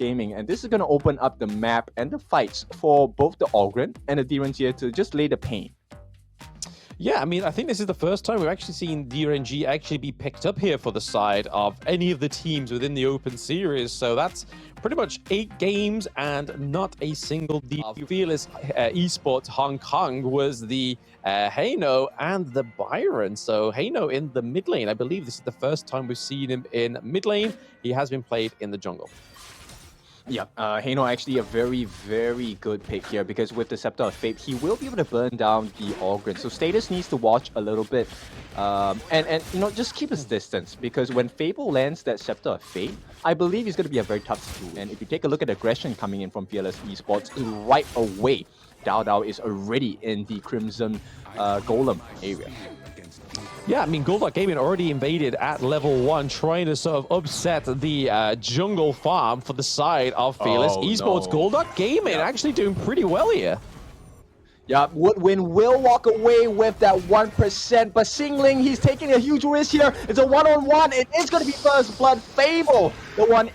Gaming, and this is going to open up the map and the fights for both the Ogren and the DRNG to just lay the pain. Yeah, I mean, I think this is the first time we've actually seen DRNG actually be picked up here for the side of any of the teams within the Open Series. So that's pretty much 8 games and not a single D. Fearless Esports Hong Kong was the Heino and the Byron. So Heino in the mid lane. I believe this is the first time we've seen him in mid lane. He has been played in the jungle. Yeah, Heino actually a very, very good pick here because with the Scepter of Fate, he will be able to burn down the Ogren. So Status needs to watch a little bit and you know, just keep his distance because when Fable lands that Scepter of Fate, I believe he's going to be a very tough situation. And if you take a look at aggression coming in from Fearless Esports right away, Dao is already in the Crimson Golem area. Yeah, I mean, Golduck Gaming already invaded at level 1, trying to sort of upset the jungle farm for the side of Fearless Esports. No. Golduck Gaming actually doing pretty well here. Yeah, Woodwind will walk away with that 1%, but Singling, he's taking a huge risk here. It's a one-on-one. It is going to be First Blood. Fable, the one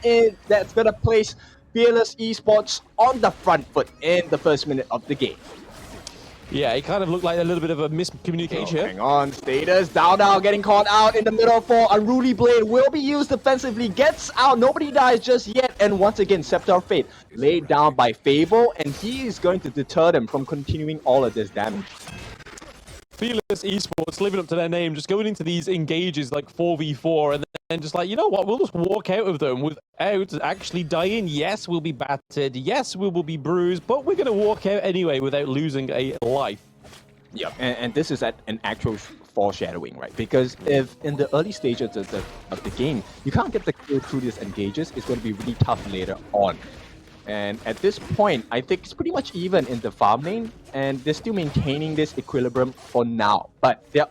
that's going to place Fearless Esports on the front foot in the first minute of the game. Yeah, it kind of looked like a little bit of a miscommunication here. Hang on, Status. Dao getting caught out in the middle for Unruly Blade. Will be used defensively. Gets out. Nobody dies just yet. And once again, Scepter of Fate laid down by Fable. And he is going to deter them from continuing all of this damage. Fearless Esports living up to their name, just going into these engages like 4v4 and then just like, you know what, we'll just walk out of them without actually dying. Yes, we'll be battered. Yes, we will be bruised, but we're going to walk out anyway without losing a life. Yeah, and this is an actual foreshadowing, right? Because if in the early stages of the game, you can't get the kill through these engages, it's going to be really tough later on. And at this point, I think it's pretty much even in the farm lane, and they're still maintaining this equilibrium for now. But they're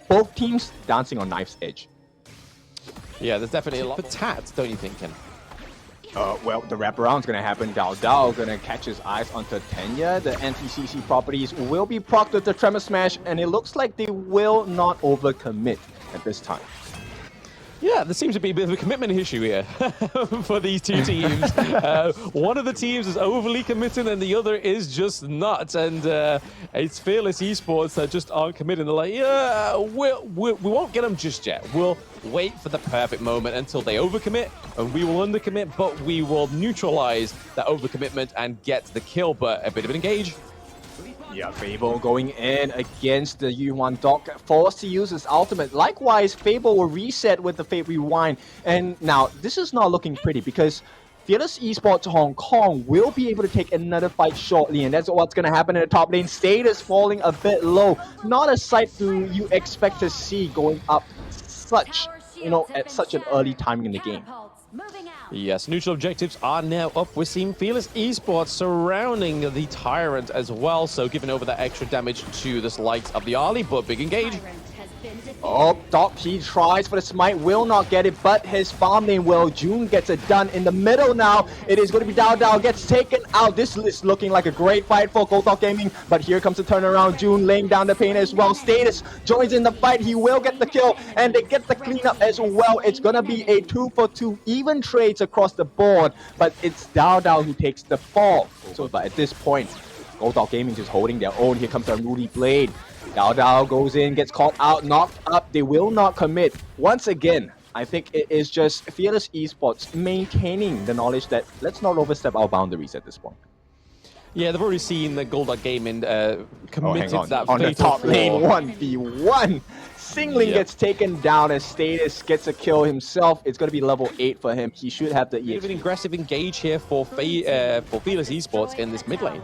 both teams dancing on knife's edge. Yeah, there's definitely a lot for Tat, don't you think, Ken? Well, the wraparound's going to happen. Dao going to catch his eyes onto Tenya. The anti-CC properties will be procced with the Tremor Smash, and it looks like they will not overcommit at this time. Yeah, there seems to be a bit of a commitment issue here for these two teams. One of the teams is overly committing and the other is just not. And it's Fearless Esports that just aren't committing. They're like, yeah, we won't get them just yet. We'll wait for the perfect moment until they overcommit and we will undercommit, but we will neutralize that overcommitment and get the kill. But a bit of an engage. Yeah, Fable going in against the Yuan Doc, forced to use his ultimate. Likewise, Fable will reset with the Fate Rewind. And now, this is not looking pretty because Fearless Esports Hong Kong will be able to take another fight shortly, and that's what's going to happen in the top lane. Status falling a bit low. Not a sight you expect to see going up such, you know, at such an early time in the game. Yes, neutral objectives are now up. We're seeing Fearless Esports surrounding the Tyrant as well, so giving over that extra damage to the likes of the Ali, but big engage. Oh, Doc, he tries for the smite, will not get it, but his farm lane will. June gets it done in the middle now. It is going to be Dao gets taken out. This is looking like a great fight for Golduck Gaming, but here comes the turnaround. June laying down the pain as well. Status joins in the fight. He will get the kill, and they get the cleanup as well. It's going to be a 2-for-2 even trades across the board, but it's Dao who takes the fall. So, but at this point, Golduck Gaming just holding their own. Here comes the Unruly Blade. Dao goes in, gets caught out, knocked up. They will not commit. Once again, I think it is just Fearless Esports maintaining the knowledge that let's not overstep our boundaries at this point. Yeah, they've already seen the Golduck Gaming committed to that on the top lane 1v1. Singling gets taken down as Status gets a kill himself. It's going to be level 8 for him. He should have the EX. An aggressive engage here for Fearless Esports in this mid lane.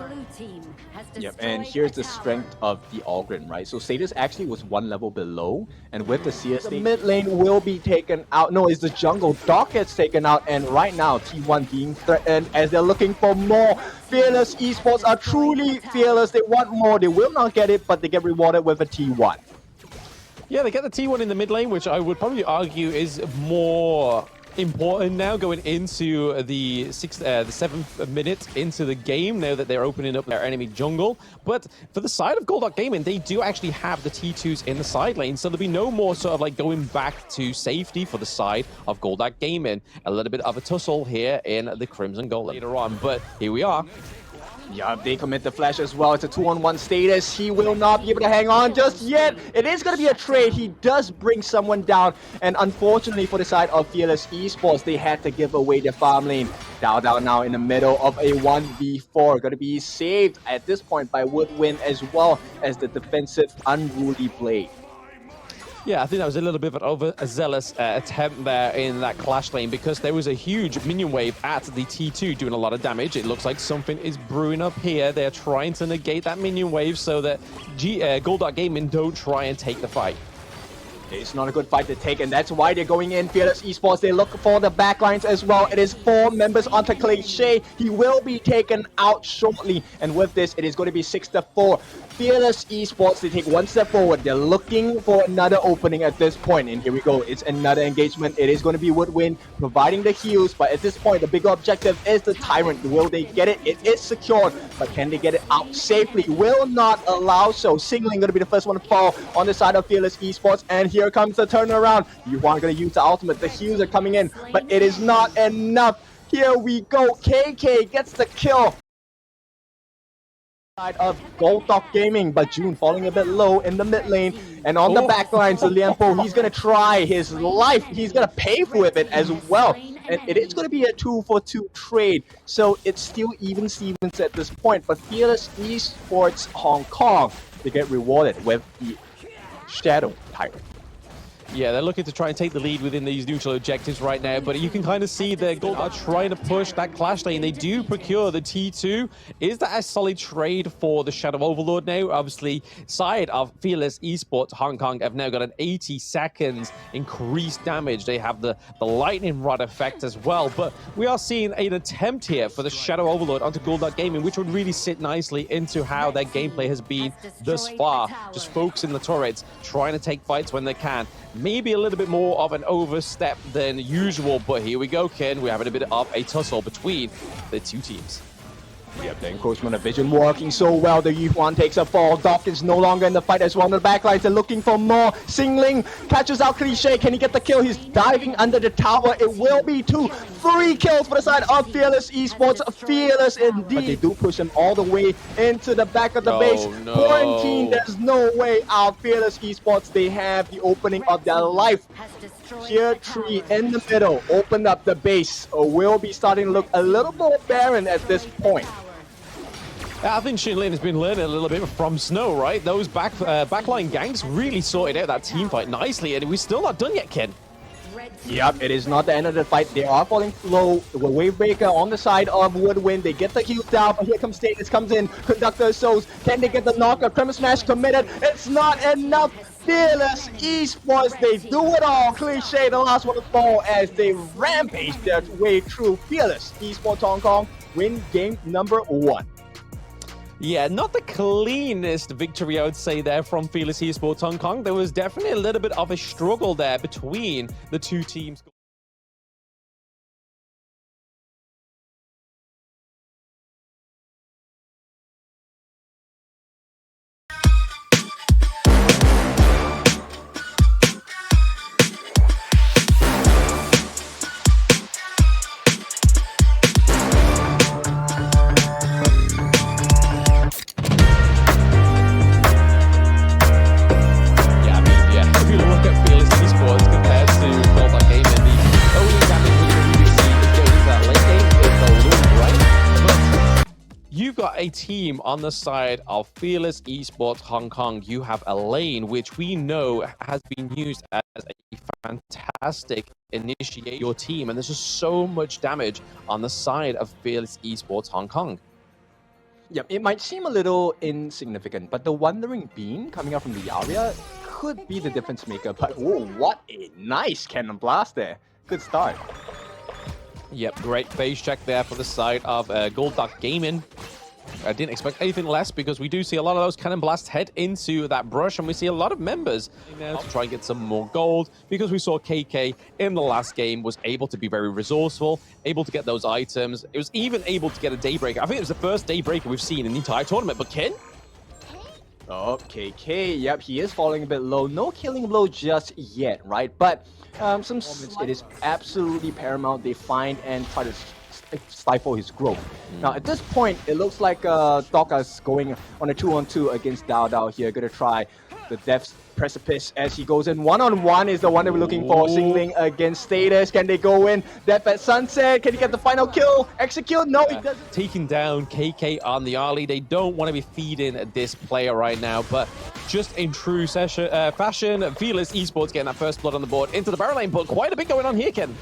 Yep, and here's the strength of the Ogren, right? So Status actually was 1 level below, and with the CS, the mid lane will be taken out. No, it's the jungle. Doc gets taken out, and right now T1 being threatened as they're looking for more. Fearless Esports are truly fearless. They want more. They will not get it, but they get rewarded with a T1. Yeah, they get the T1 in the mid lane, which I would probably argue is more important now going into the 7th minute into the game now that they're opening up their enemy jungle. But for the side of Gold Gaming, they do actually have the T2s in the side lane, so there'll be no more sort of like going back to safety for the side of Gold Gaming. A little bit of a tussle here in the Crimson Golem later on, but here we are. Yeah, they commit the flash as well. It's a 2-on-1 status. He will not be able to hang on just yet. It is going to be a trade. He does bring someone down. And unfortunately for the side of Fearless Esports, they had to give away their farm lane. Dao now in the middle of a 1v4. Going to be saved at this point by Woodwind as well as the defensive Unruly Blade. Yeah, I think that was a little bit of an overzealous attempt there in that clash lane because there was a huge minion wave at the T2 doing a lot of damage. It looks like something is brewing up here. They're trying to negate that minion wave so that Gold Gaming don't try and take the fight. It's not a good fight to take, and that's why they're going in. Fearless Esports, they look for the backlines as well. It is 4 members onto Cliché. He will be taken out shortly, and with this, it is going to be 6-4. Fearless Esports, they take one step forward. They're looking for another opening at this point, and here we go. It's another engagement. It is going to be Woodwind providing the heals, but at this point, the bigger objective is the Tyrant. Will they get it? It is secured, but can they get it out safely? Will not allow so. Singling going to be the first one to fall on the side of Fearless Esports, and here comes the turnaround. You are going to use the ultimate. The heals are coming in, but it is not enough. Here we go. KK gets the kill. Side of Gold Gaming, but June falling a bit low in the mid lane, and on the back line, so Lianpo, he's gonna try his life. He's gonna pay for it as well, and it is gonna be a 2-for-2 trade. So it's still even Stevens at this point, but Fearless Esports Hong Kong, they get rewarded with the Shadow Tyrant. Yeah, they're looking to try and take the lead within these neutral objectives right now, but you can kind of see that Gold are trying to push that clash lane. They do procure the T2. Is that a solid trade for the Shadow Overlord now? Obviously, side of Fearless Esports Hong Kong have now got an 80 seconds increased damage. They have the lightning rod effect as well, but we are seeing an attempt here for the Shadow Overlord onto Gold Gaming, which would really sit nicely into how their gameplay has been thus far. Just focusing the turrets, trying to take fights when they can. Maybe a little bit more of an overstep than usual, but here we go, Ken. We're having a bit of a tussle between the two teams. Yep, the encroachment of vision working so well. The Yuan takes a fall. Doc is no longer in the fight as well. On the backlines, they're looking for more. Singling catches out Cliché. Can he get the kill? He's diving under the tower. It will be 2. 3 kills for the side of Fearless Esports. Fearless indeed. But they do push him all the way into the back of the base. No. Quarantine, there's no way out. Fearless Esports, they have the opening of their life. Tier 3 in the middle, open up the base. Will be starting to look a little more barren at this point. I think Shinlin has been learning a little bit from Snow, right? Those backline ganks really sorted out that team fight nicely, and we're still not done yet, Ken. Yep, it is not the end of the fight. They are falling low. The Wavebreaker on the side of Woodwind. They get the heal down, but here comes Status, comes in. Conductor Souls. Can they get the knockout? Premise Smash committed. It's not enough. Fearless Esports, they do it all. Cliché, the last one to fall as they rampage their way through. Fearless Esports Hong Kong win game number 1. Yeah, not the cleanest victory, I would say, there from Fearless Esports Hong Kong. There was definitely a little bit of a struggle there between the two teams. A team on the side of Fearless Esports Hong Kong. You have a lane which we know has been used as a fantastic initiate your team, and there's just so much damage on the side of Fearless Esports Hong Kong. Yep, it might seem a little insignificant, but the Wandering Beam coming out from the area could be the difference maker. But whoa, what a nice cannon blast there. Good start. Yep, great phase check there for the side of Gold Gaming. I didn't expect anything less because we do see a lot of those cannon blasts head into that brush, and we see a lot of members now to try and get some more gold because we saw KK in the last game was able to be very resourceful, able to get those items. It was even able to get a Daybreaker. I think it was the first Daybreaker we've seen in the entire tournament, but Ken? Oh, KK, yep, he is falling a bit low. No killing blow just yet, right? But some moments, it is absolutely paramount they find and try to stifle his growth. Now, at this point, it looks like Doc is going on a 2-on-2 against Dao here. Gonna try the Death's Precipice as he goes in. One-on-one is the one that we're looking for. Singling against Status. Can they go in? Death at Sunset. Can he get the final kill? Execute? No, he doesn't. Taking down KK on the early. They don't want to be feeding this player right now, but just in true fashion, Fearless Esports getting that first blood on the board into the barrel lane, but quite a bit going on here, Ken.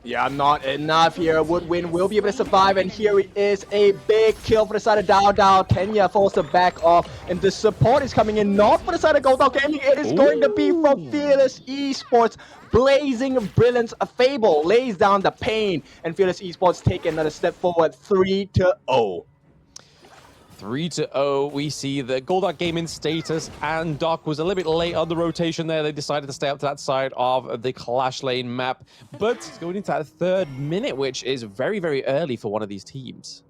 Yeah, not enough here. Woodwind will be able to survive, and here it is, a big kill for the side of Dao. Kenya falls to back off, and the support is coming in, not for the side of Goldal Gaming. It is going to be from Fearless Esports. Blazing Brilliance. Fable lays down the pain, and Fearless Esports take another step forward, 3-0. 3-0, we see the Goldark Gaming status, and Doc was a little bit late on the rotation there. They decided to stay up to that side of the Clash Lane map, but it's going into that third minute, which is very, very early for one of these teams.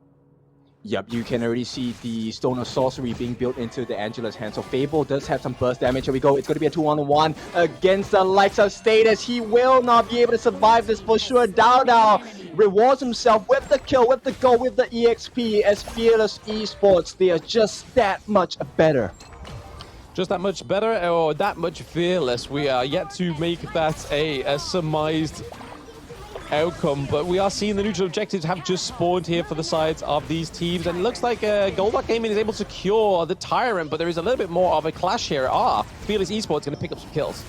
Yep, you can already see the Stone of Sorcery being built into the Angela's hand. So Fable does have some burst damage. Here we go. It's going to be a 2-on-1 against the likes of Status. He will not be able to survive this for sure. Dao rewards himself with the kill, with the goal, with the EXP as Fearless Esports. They are just that much better. Just that much better or that much fearless? We are yet to make that a surmised outcome, but we are seeing the neutral objectives have just spawned here for the sides of these teams, and it looks like Goldark Gaming is able to secure the Tyrant, but there is a little bit more of a clash here. Fearless Esports going to pick up some kills.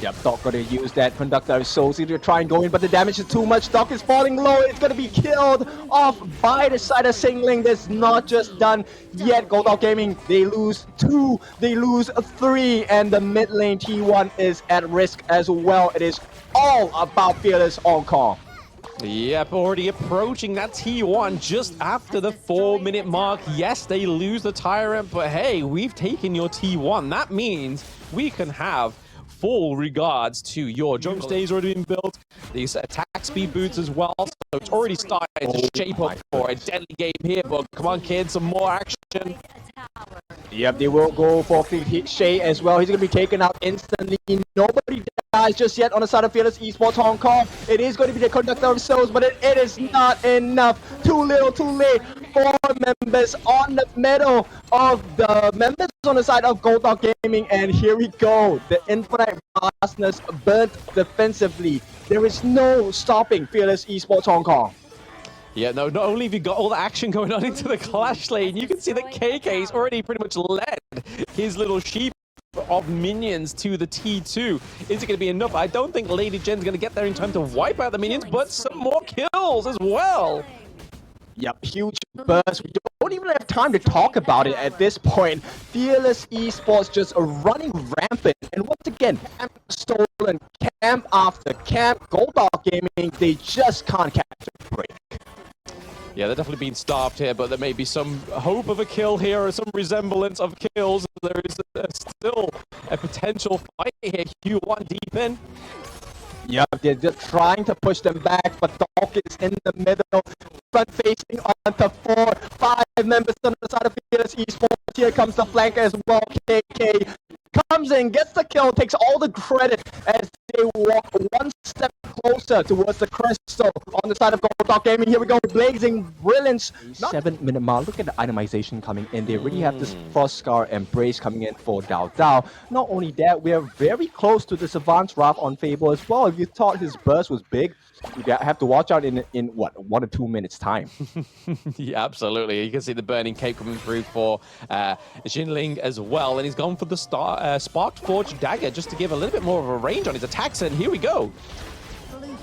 Yep, Doc got to use that Conductor of Souls to try and go in, but the damage is too much. Doc is falling low. It's going to be killed off by the side of Singling. That's not just done yet. Goldark Gaming, they lose 2, they lose 3, and the mid lane T1 is at risk as well. It is all about Fearless on call. Yep, already approaching that T1 just after the 4-minute mark. Yes, they lose the Tyrant, but hey, we've taken your T1. That means we can have full regards to your jump stays already been built, these attack speed boots as well, so it's already starting to shape up for a deadly game here, but come on kids, some more action. Yep, they will go for Shay as well. He's going to be taken out instantly. Nobody dies just yet on the side of Fearless Esports Hong Kong. It is going to be the Conductor of Souls, but it is not enough. Too little, too late. 4 members on the middle of the members on the side of Goldark Gaming, and here we go. The Infinite Vastness burnt defensively. There is no stopping Fearless Esports Hong Kong. Yeah, no, not only have you got all the action going on into the Clash Lane, you can see that KK's already pretty much led his little sheep of minions to the T2. Is it going to be enough? I don't think Lady Jen's going to get there in time to wipe out the minions, but some more kills as well. Yep, huge burst. We don't even have time to talk about it at this point. Fearless Esports just running rampant. And once again, camp stolen, camp after camp. Goldark Gaming, they just can't catch a break. Yeah, they're definitely being starved here, but there may be some hope of a kill here or some resemblance of kills. There is still a potential fight here. Q1 deep in. Yep, they're just trying to push them back, but Doc is in the middle, front facing onto 4, 5 members on the side of Fearless Esports. Here comes the flank as well. KK comes in, gets the kill, takes all the credit as they walk one step closer towards the crystal on the side of Goldark Gaming. Here we go, Blazing Brilliance. 7-minute mark. Look at the itemization coming in. They already have this Frost Scar Embrace coming in for Dao. Not only that, we are very close to the Savant's Wrath on Fable as well. If you thought his burst was big, you have to watch out in what, 1 or 2 minutes time. Yeah, absolutely. You can see the Burning Cape coming through for Jinling as well, and he's gone for the Sparked Forge Dagger just to give a little bit more of a range on his attacks, and here we go.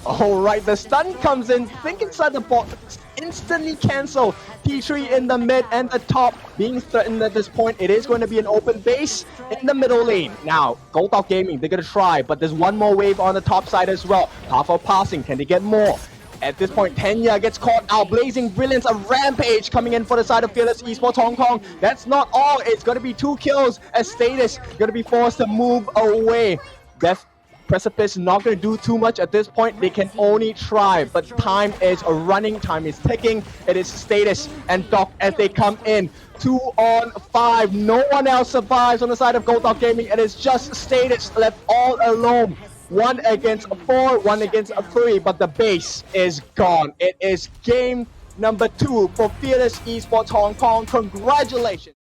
All right, the stun comes in, think inside the box, instantly cancel. T3 in the mid and the top being threatened at this point. It is going to be an open base in the middle lane. Now, Goldark Gaming, they're going to try, but there's one more wave on the top side as well. Powerful passing, can they get more? At this point, Tenya gets caught out. Blazing Brilliance, a rampage coming in for the side of Fearless Esports Hong Kong. That's not all. It's going to be 2 kills as Status going to be forced to move away. Death Precipice not going to do too much at this point. They can only try, but time is running. Time is ticking. It is Status and Doc as they come in. 2 on 5. No one else survives on the side of Gold Dog Gaming. It is just Status left all alone. 1 against 4, 1 against 3, but the base is gone. It is game number 2 for Fearless Esports Hong Kong. Congratulations.